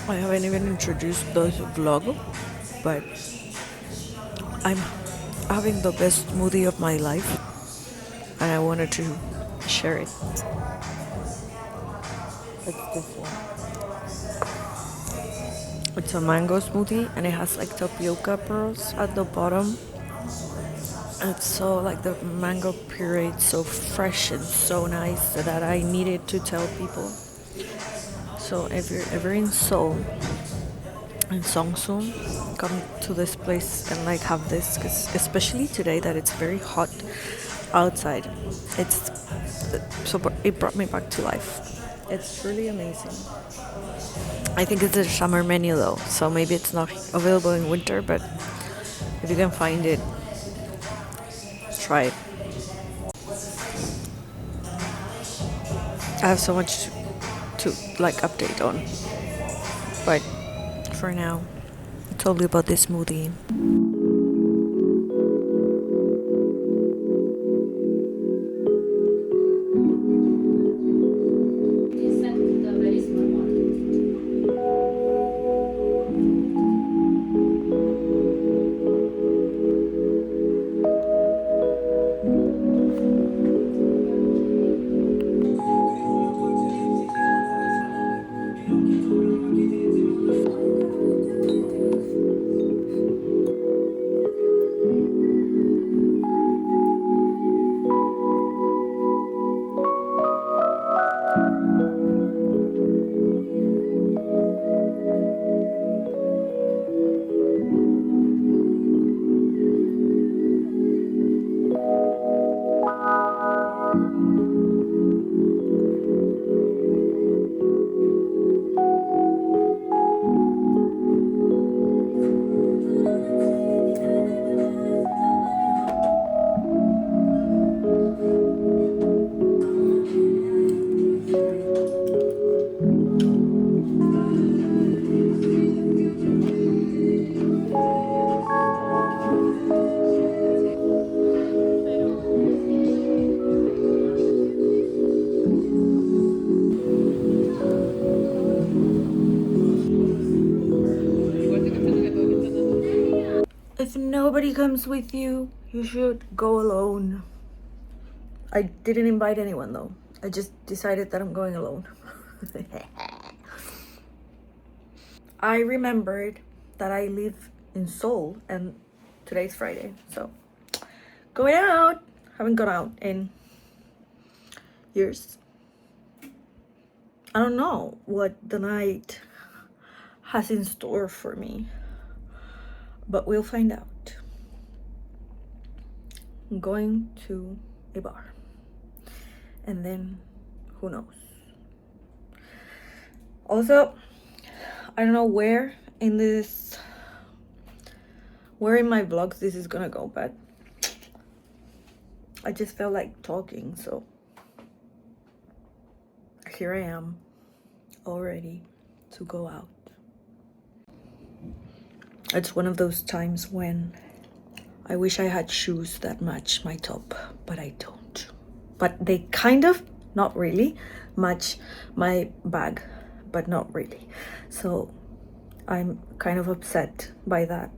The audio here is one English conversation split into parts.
I haven't even introduced the vlog, but I'm having the best smoothie of my life and I wanted to share it. It's this one. It's a mango smoothie and it has like tapioca pearls at the bottom. It's so like the mango puree, it's so fresh and so nice that I needed to tell people. So if you're ever in Seoul, in Seongsu, come to this place and like have this, because especially today that it's very hot outside, it's so it brought me back to life. It's really amazing. I think it's a summer menu though, so maybe it's not available in winter, but if you can find it, try it. I have so much to like update on, but for now, it's only about this smoothie. If nobody comes with you, you should go alone. I didn't invite anyone though. I just decided that I'm going alone. I remembered that I live in Seoul and today's Friday, so going out. Haven't gone out in years. I don't know what the night has in store for me, but we'll find out. I'm going to a bar, and then who knows. Also, I don't know where in my vlogs this is gonna go, but I just felt like talking, so here I am, all ready to go out. It's one of those times when I wish I had shoes that match my top, but I don't. But they kind of, not really, match my bag, but not really. So I'm kind of upset by that.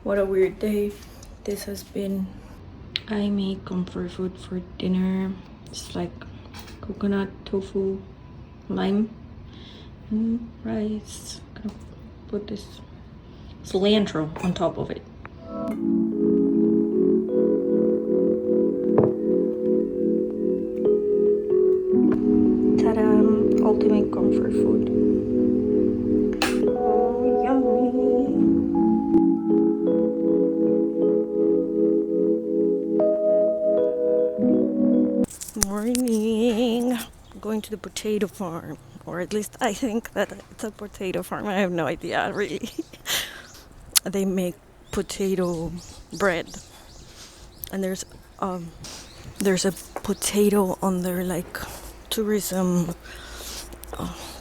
What a weird day this has been. I made comfort food for dinner. It's like coconut, tofu, lime, and rice. Gonna put this cilantro on top of it. Ta-da! Ultimate comfort food. Oh, yummy! Morning. I'm going to the potato farm, or at least I think that it's a potato farm. I have no idea, really. They make potato bread, and there's a potato on their like tourism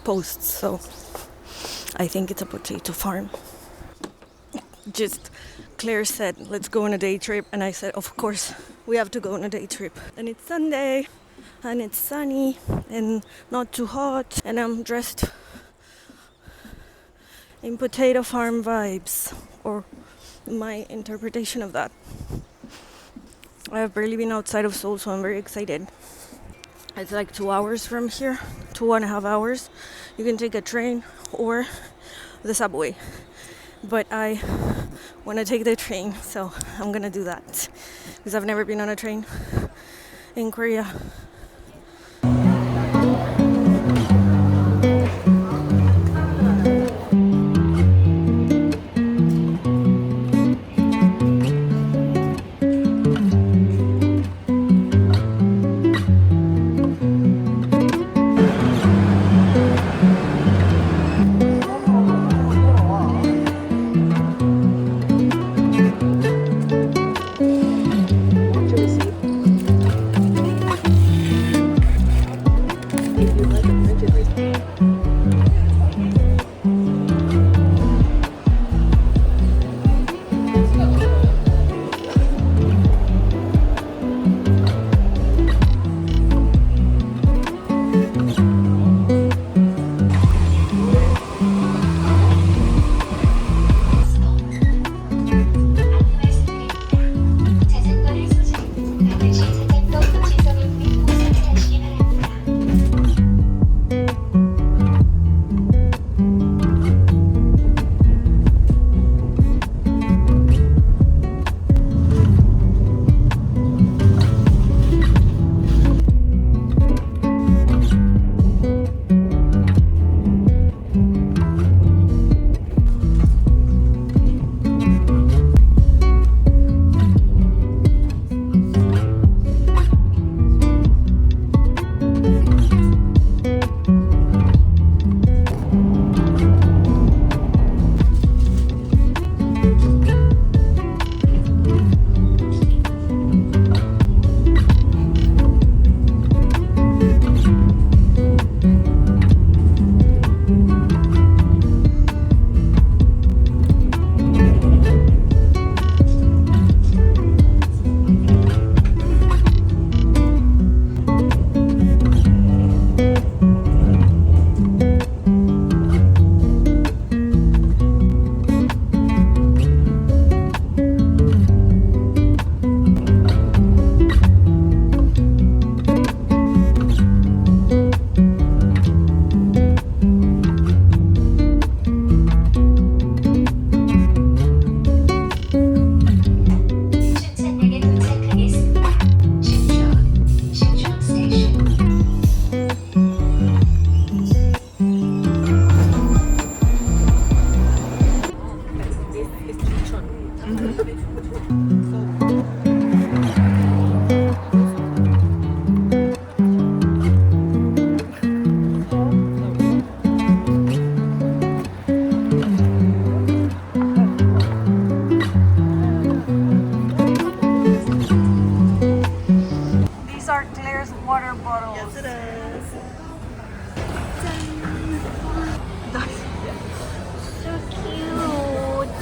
posts. So I think it's a potato farm. Just Claire said, let's go on a day trip. And I said, of course, we have to go on a day trip. And it's Sunday, and it's sunny, and not too hot. And I'm dressed in potato farm vibes, or my interpretation of that. I have barely been outside of Seoul, so I'm very excited. It's like 2 hours from here, 2.5 hours. You can take a train or the subway. But I want to take the train, so I'm gonna do that because I've never been on a train in Korea. So cute.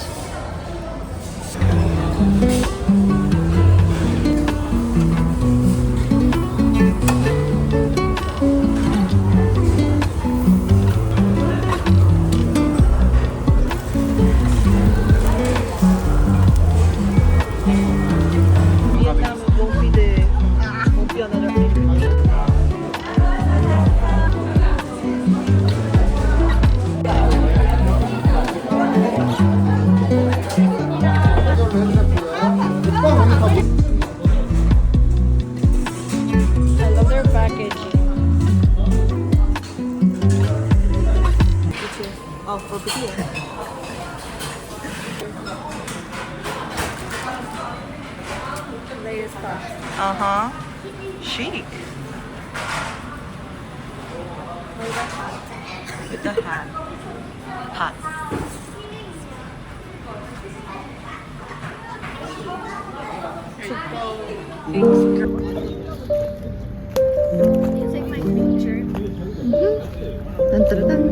Uh-huh. Chic. With the hat. Hot. Can you take my picture? Dun, dun, dun.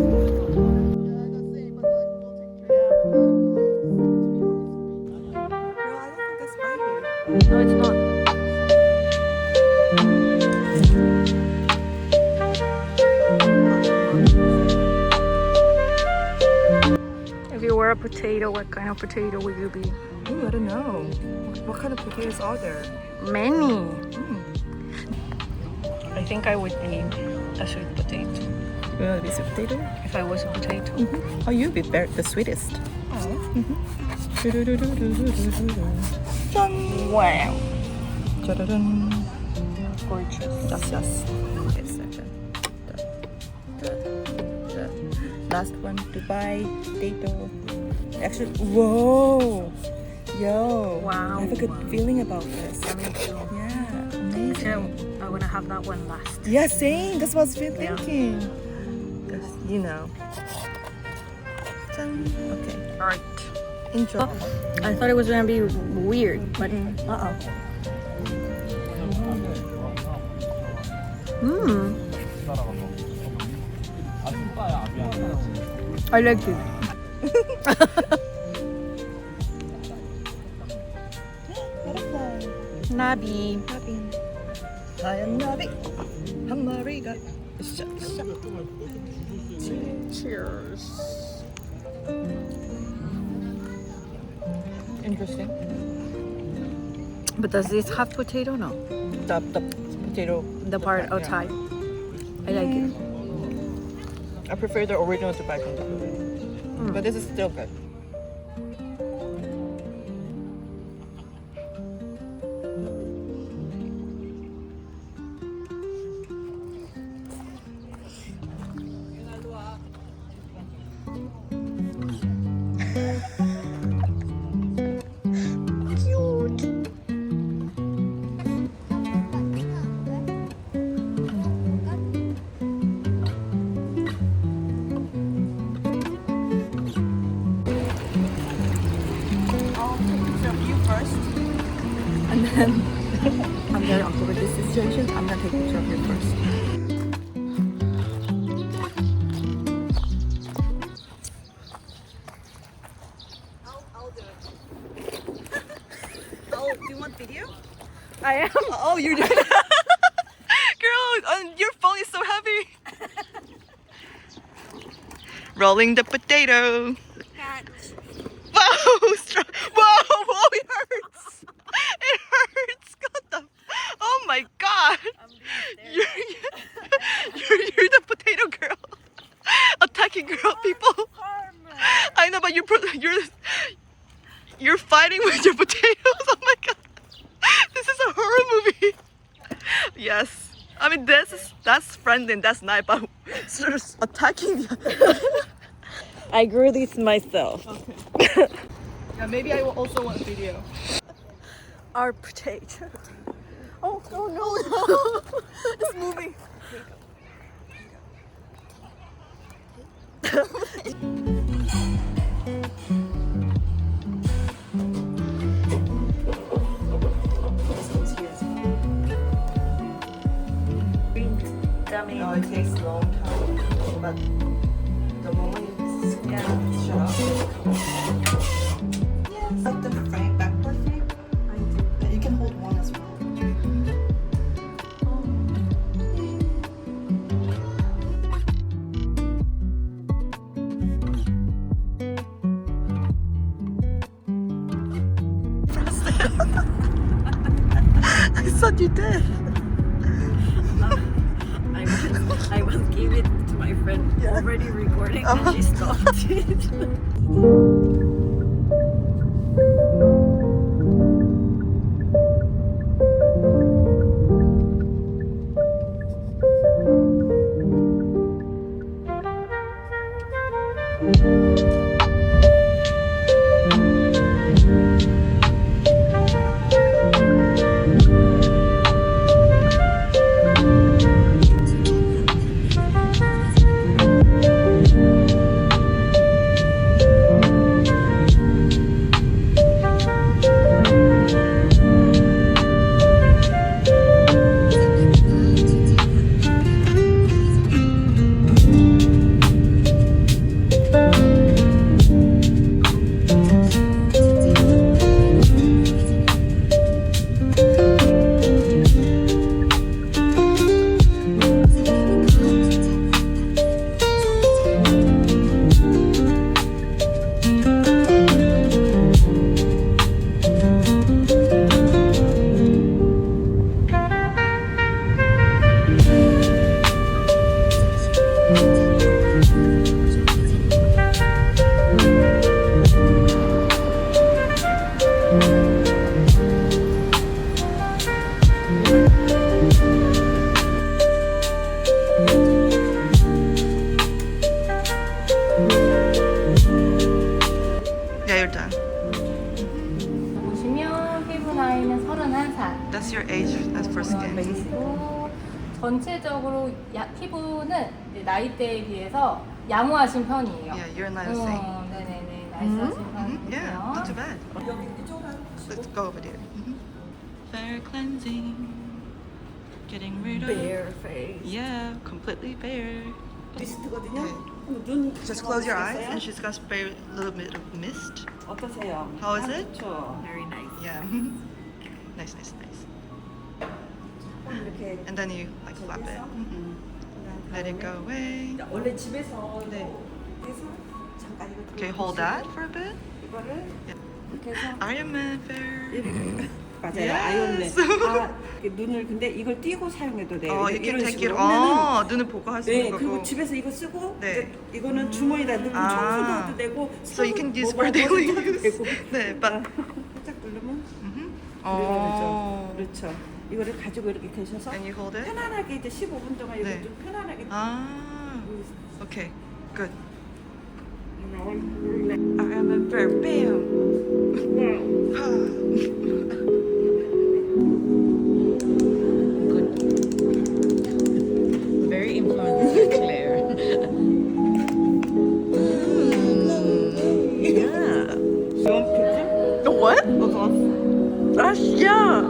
No, it's not. If you were a potato, what kind of potato would you be? Ooh, I don't know. What kind of potatoes are there? Many. I think I would be a sweet potato. You want to be sweet potato? If I was a potato. Oh, you'd be the sweetest. Wow. Dun. Gorgeous. Yes. Okay, second. The last one, Dubai potato. Actually, whoa. Yo. Wow. I have a good feeling about this. Yeah, me too. Yeah, amazing. So, I want to have that one last. Yeah, same. That's what I was Yeah. thinking. Just, you know. Okay. Alright. Enjoy. I thought it was gonna be weird, but uh-oh. I like it. Nabi. 하얀 나비 한 마리가 샥샥. Cheers. Interesting. But does this have potato? No. The potato. The part yeah. outside. I like it. I prefer the original Dubai from the movie. But this is still good. I'm very awkward with this situation. I'm gonna take a picture of you first. I'll do it. Oh, do you want video? I am. Oh, you're doing it. Girl, your phone is so heavy. Rolling the potato. Whoa, whoa, it hurts. It hurts. What the? Oh my god. You're the potato girl. Attacking girl people. I know, but you're fighting with your potatoes. Oh my god. This is a horror movie. Yes. I mean, that's friendly and that's nice, but sort of attacking. I grew these myself. Okay. Yeah, maybe I will also want video. Our potato. Oh no! It's moving. No, it takes a long time, but the moment it's shut off. Yes. Like the frame, backward frame. I do. And you can hold one as well. I thought you did. I was giving it to my friend already recording and she stopped it. Yeah, you're done. 보시면 피부 나이는 31살. That's your age as for skin. 그리고 전체적으로 피부는 이제 나이대에 비해서 양호하신 편이에요. Yeah, you're not the same. 네네네. 나이스하신 Yeah, 편이고요. not too bad. Let's go over there. Fair cleansing. Getting rid of. Bare face. Yeah, completely bare. 미스트거든요. Okay. 눈 Just close your eyes and she's gonna spray a little bit of mist. 어떠세요? How is it? 좋죠. Very nice. Yeah. Nice, nice, nice. 이렇게 And then you like flap it. Let it go away. 원래 집에서 네. 그래서 잠깐 이거 Okay, hold that for a bit. 이거를 Yeah. 이렇게 해서 Iron Man fair. 이렇게 맞아요. Yes. 아이언맨. 눈을 근데 이걸 띄고 사용해도 돼요. Oh, you can 이런 take it. 식으로 하면은 눈을 보고 할 수 네, 있는 그리고 거고. 집에서 이거 쓰고 네. 이제 이거는 주머니에다 넣고 청소도 해도 되고 So you can use 뭐 for daily 해도 use. 되고. 네, but. 살짝 누르면 Oh. 그렇죠. 이거를 가지고 이렇게 계셔서 And you hold it. 편안하게 이제 15분 동안 이거 네. 좀 편안하게 Ah. Okay. Good. I am a perfume. Very influenced by Claire. Yeah. The what? Yeah.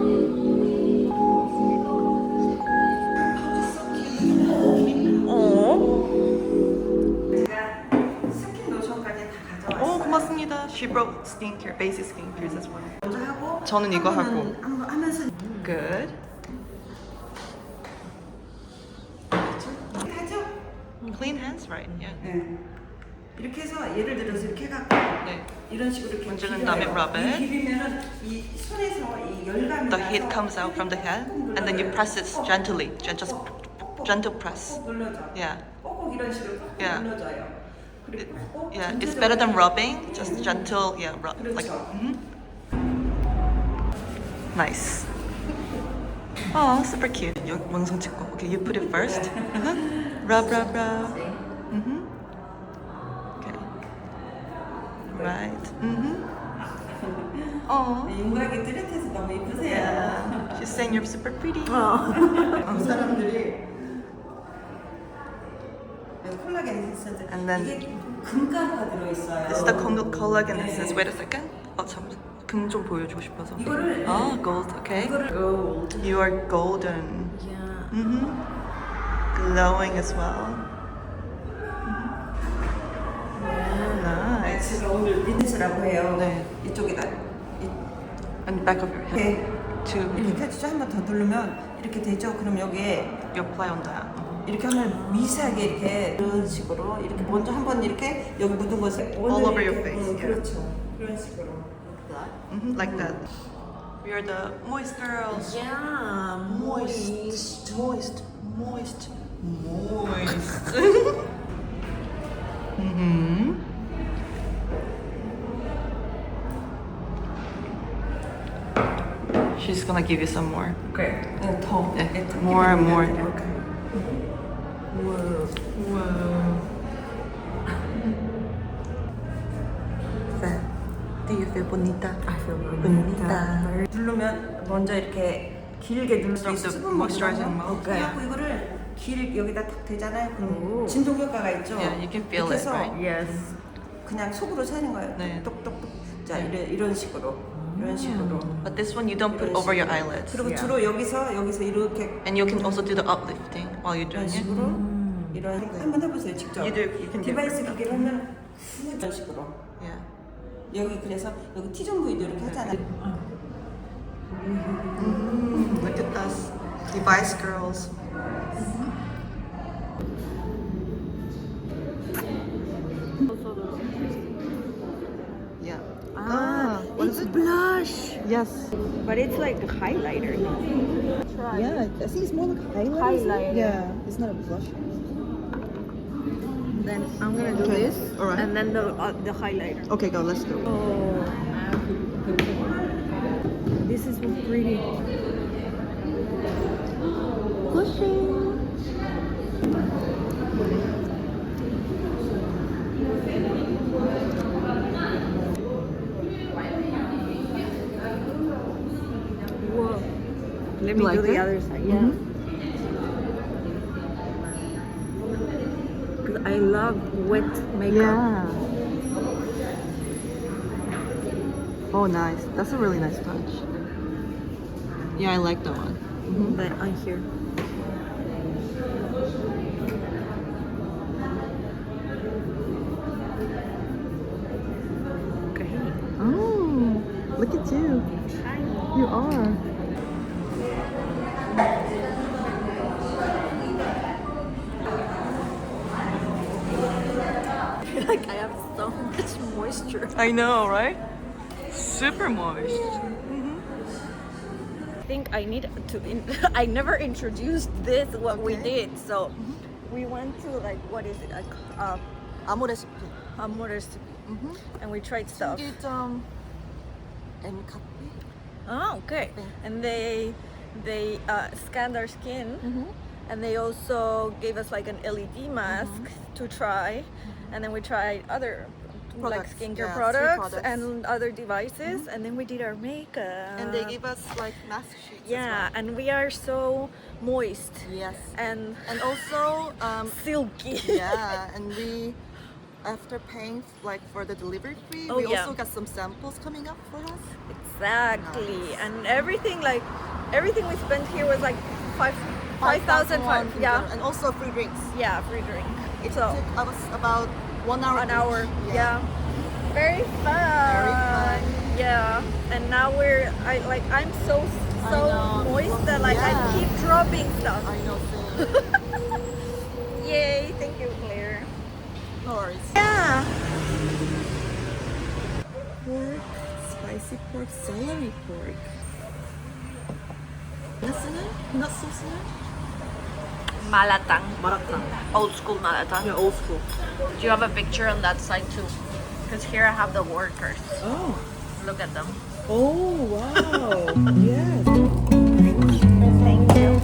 제가 스킨 로션까지 다 가져왔어요. 고맙습니다. She brought skincare, basic skincare as well. 먼저 하고 저는 이거 한 하고. 번은 한번 하면서 Good. 하죠. Clean hands, right? Yeah. 네. 이렇게 해서 예를 들어서 이렇게 해갖고 네. 이런 식으로 이렇게 문지른 다음에 rub it. 이 비비면은 이 손에서 이 열감이 The heat comes out from the head, and then you press it gently. Just gentle press. 꼭 눌러줘. Yeah. 꼭꼭 이런 식으로 꼭 Yeah. 눌러줘요. 그리고 꼭 Yeah. It's 전체적으로 better than rubbing. Just gentle. Yeah. Like. 그렇죠. Nice. Oh, super cute. 영상 찍고. Okay, you put it first. Rub, rub, rub. Okay. Right. Oh. 윤곽이 뚜렷해서 너무 이쁘세요. Yeah. She's saying you're super pretty. 그 사람들이 콜라겐 에센스 And then- 이게 금가루가 들어있어요. It's the collagen essence. Wait a second. 금 좀 보여주고 싶어서. 이거를 gold. Okay. gold. You are golden. Yeah. Glowing as well. Nice. 제가 오늘 린스라고 해요. 네. 이쪽에다 And back of your head. 이렇게 이렇게 펴주죠. 한 번 더 누르면 이렇게 되죠. 그럼 여기에 You apply on that. 이렇게 하면 미세하게 이렇게 이런 식으로 이렇게 먼저 한 번 이렇게 여기 묻은 것을 All over your face, yeah. 그렇죠. 그런 식으로. Like that. We are the moist girls. Yeah. Moist. Moist. Moist. Moist. She's gonna give you some more. 그래. 더. 네. More and more. Do you feel bonita? I feel bonita. 누르면 먼저 이렇게 길게 누를 수 From 있어. the 수분 moisturizing 먹고. mouth. 그래갖고 이거를 길 여기다 탁 대잖아요. 그럼 진동 효과가 있죠. Yeah, you can feel 이렇게 it, 해서 right? Yes. 그냥 속으로 새는 거예요. 네. 똑똑똑. 자 이런 식으로 이런 식으로. But this one you don't put over your eyelids. 그리고 주로 여기서 이렇게 And you can also do the uplifting while you're 이런 doing it. 식으로 이런 한번 해보세요 직접. You do, you can do 디바이스 it. 기계로 하면 이런 식으로. Yeah. 여기 그래서 여기 T존 부위도 이렇게 하잖아요. Look at us, device girls. Yeah. What is it's it? blush. Yes. But it's like a highlighter. Yeah, I think it's more like highlighter. Highlighter. Yeah, it's not a blush. Then I'm gonna do Okay, this, alright. and then the highlighter. Okay, go. Let's go. Oh. is so pretty. Blushing. Whoa. Let me do the other side. Yeah. Because I love wet makeup. Yeah. Oh, nice. That's a really nice touch. Yeah, I like that one. But on here. Okay. Oh, look at you. You are. Like I have so much moisture. I know, right? Super moist. I think I need to. I never introduced this. What we did. So we went to like what is it? Like 아모 레시피. and we tried stuff. 청계점 and coffee. Oh, okay. And they scanned our skin, and they also gave us like an LED mask to try, and then we tried other like Products, skincare yeah, products, products. and other devices, and then we did our makeup. And they gave us like mask sheets. yeah, and we are so moist Yes. and Also, silky. yeah, and we, after paying like for the delivery fee, Oh, we yeah. also got some samples coming up for us. Exactly, Nice. and everything we spent here was like 5,000. Yeah, And also free drinks. yeah, free drink. It So took us about 1 hour. an each. hour. Yeah. Very fun. Very fun. Yeah. And now I'm so I know. moist that like Yeah. I keep dropping stuff. I know, same. Yay! Thank you, Claire. No worries. Yeah. Pork, spicy pork, celery pork. What's in it? Not sauce in it? Malatang. Maratang. Old school malatang. Yeah, old school. Do you have a picture on that side too? Because here I have the workers. Oh. Look at them. Oh, wow. Yes. Thank you.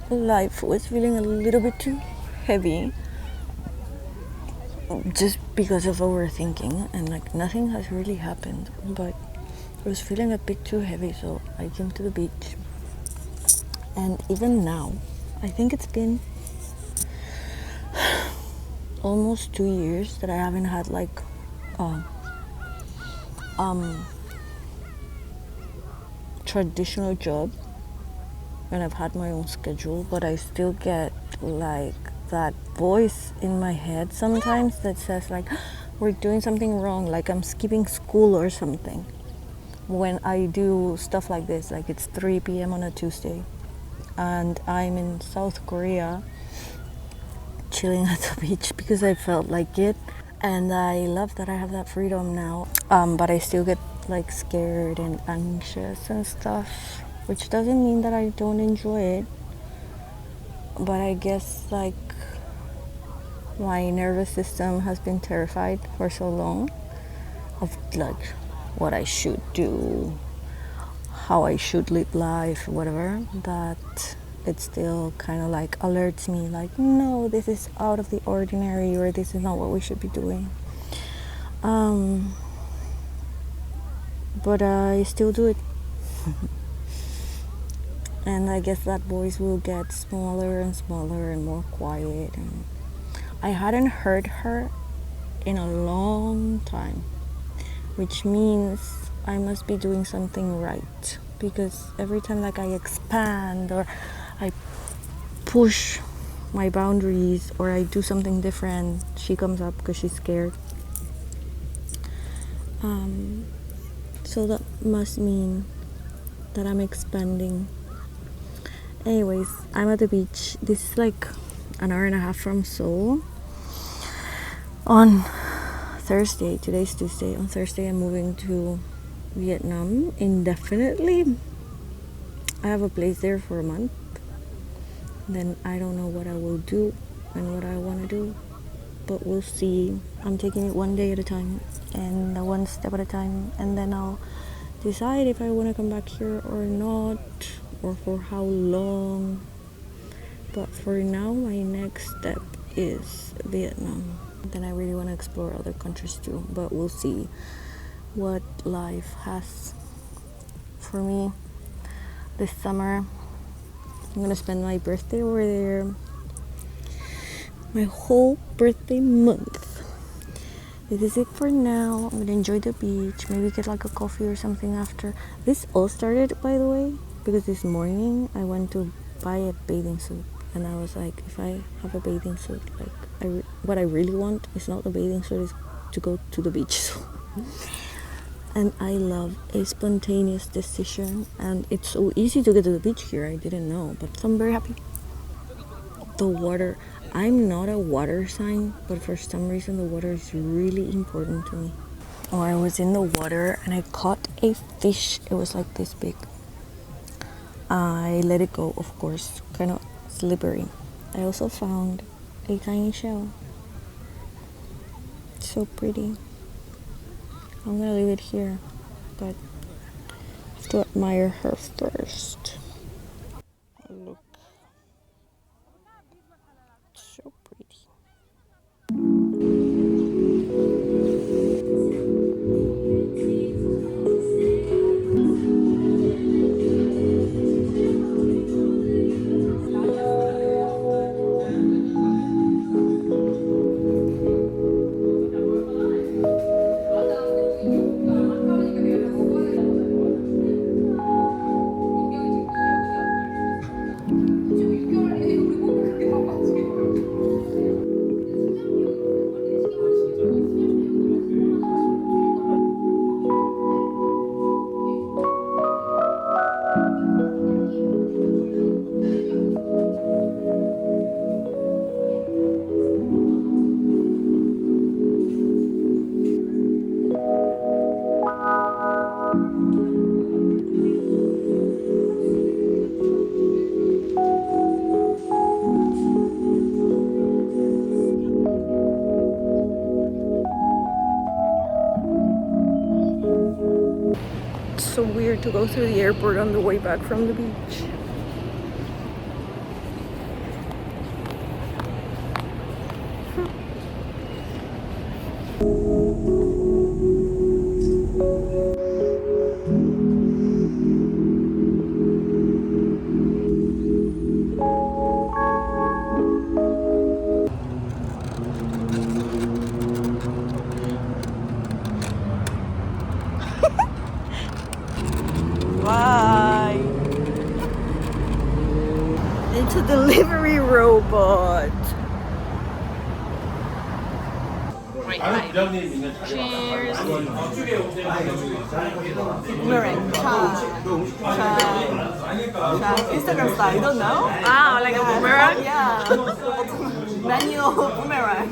Life was feeling a little bit too heavy just because of overthinking, and like nothing has really happened, but it was feeling a bit too heavy, so I came to the beach. And even now, I think it's been almost 2 years that I haven't had like traditional job, and I've had my own schedule, but I still get like that voice in my head sometimes that says like we're doing something wrong, like I'm skipping school or something. When I do stuff like this, like it's 3 p.m. on a Tuesday and I'm in South Korea chilling at the beach because I felt like it, and I love that I have that freedom now, but I still get like scared and anxious and stuff, which doesn't mean that I don't enjoy it, but I guess like my nervous system has been terrified for so long of like what I should do, how I should live life, whatever, that it still kind of like alerts me like, no, this is out of the ordinary, or this is not what we should be doing. But I still do it. And I guess that voice will get smaller and smaller and more quiet. And I hadn't heard her in a long time, which means I must be doing something right, because every time like I expand or I push my boundaries or I do something different, she comes up because she's scared. So that must mean that I'm expanding. Anyways, I'm at the beach. This is like an hour and a half from Seoul. On Thursday, today's Tuesday, on Thursday I'm moving to Vietnam indefinitely. I have a place there for a month. Then I don't know what I will do and what I want to do, but we'll see. I'm taking it one day at a time and one step at a time, and then I'll decide if I want to come back here or not, or for how long. But for now, my next step is Vietnam. Then I really want to explore other countries too, but we'll see what life has for me this summer. I'm gonna spend my birthday over there, my whole birthday month. This is it for now. I'm gonna enjoy the beach, maybe get like a coffee or something after. This all started, by the way, because this morning I went to buy a bathing suit, and I was like, if I have a bathing suit, like what I really want is not a bathing suit, is to go to the beach. And I love a spontaneous decision, and it's so easy to get to the beach here. I didn't know, but I'm very happy. The water, I'm not a water sign, but for some reason the water is really important to me. Oh, I was in the water and I caught a fish. It was like this big. I let it go, of course, kind of slippery. I also found a tiny shell. So pretty. I'm gonna leave it here, but I have to admire her first. Look, so pretty. So weird to go through the airport on the way back from the beach. Bye. It's a delivery robot. Cheers. Boomerang. Cha. Instagram style. You don't know? Ah, like a boomerang? Yeah. Manual boomerang.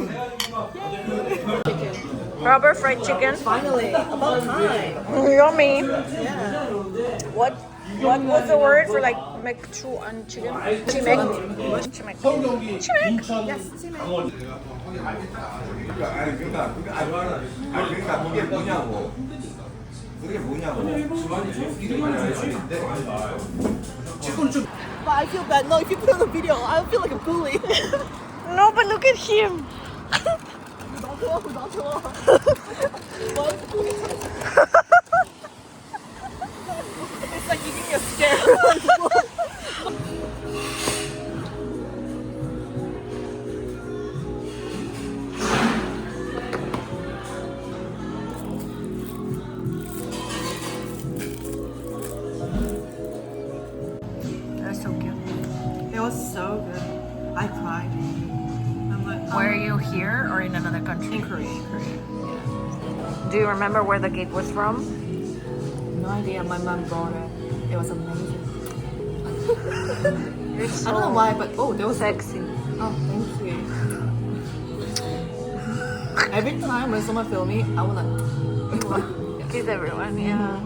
Rubber fried chicken. Finally, about time. Yummy. Yeah. What was the word for like Chuncheon chicken? Chimek. Chimek. Chimek. Yes, 그러니까 그게 뭐냐고. 그게 뭐냐고. But I feel bad. No, if you put on the video, I feel like a bully. No, but look at him. It's like you give me a stare. That's so cute. It was so good. I cried. I'm like, Were you here or in another country? in Korea, in Korea. Do you remember where the cake was from? No idea. My mom brought it. It was amazing. It's I don't know why, but there was sexy. Oh, thank you. Every time when someone film me, I wanna Kiss everyone, yeah.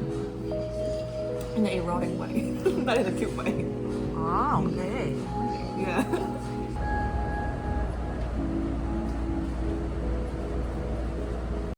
in an erotic way, not in a cute way. Oh, okay. Yeah.